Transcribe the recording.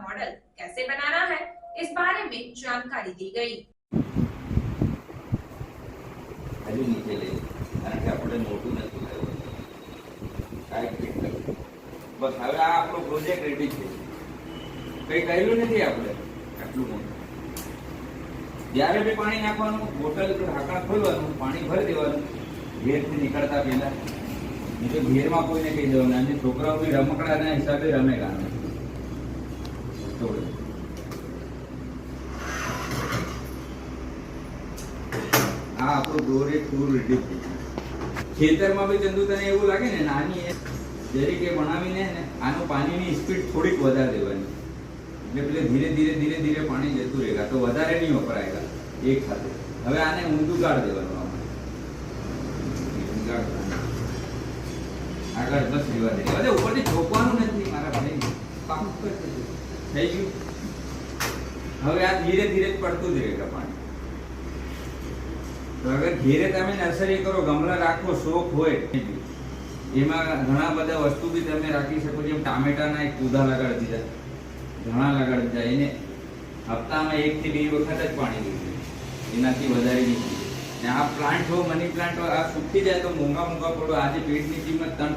Model कैसे बनाना है, इस बारे में जानकारी दी गई। हजू नीचे ले कारण કે આપણે મોટું નથી લાવ્યું કાંઈ ફિટ નથી બસ હવે આ આપણો પ્રોજેક્ટ રેડી છે કંઈ કર્યું નથી આપણે આટલું મોટું જ્યારે બી પાણી નાખવાનું બોટલ ઢાંકણ ખોલવાનું પાણી ભરી દેવાનું ઘેરથી નીકળતા પહેલા નહીં તો ઘેરમાં કોઈને કહી દેવાનું અને છોકરાઓ બી રમકડાના હિસાબે રમેગા આ આપણું પ્રોજેક્ટ પૂરું રેડી છે ખેતરમાં બી ચંદુ તને એવું લાગે ને નાની જરીકે બનાવીને ને આનું પાણીની સ્પીડ થોડીક વધારે દેવાની એટલે પેલે ધીરે ધીરે ધીરે ધીરે પાણી જતું રહેગા તો વધારે નહીં વપરાયેગા એક સાથે હવે આને ઊંધું કાઢ દેવાનું આગળ બસ રેવા દે હવે ઉપરથી ચોકવાનું નથી મારા ભાઈ કામ થઈ ગયું હવે આ ધીરે ધીરે પડતું જ રહેગા પાણી તો અગર ઘેરે તમે નર્સરી કરો ગમલા રાખો શોખ હોય એમાં ઘણા બધા વસ્તુ બી તમે રાખી શકો જેમ ટામેટાના એક કૂદા લગાડી દીધા ઘણા લગાડી દીધા એને હપ્તામાં 1 થી 2 વખત જ પાણી દીધું એનાથી વધારે નહીં ને આ પ્લાન્ટ હો મની પ્લાન્ટ આ સુકી જાય તો મોંઘા પડો આજે પેટની કિંમત 3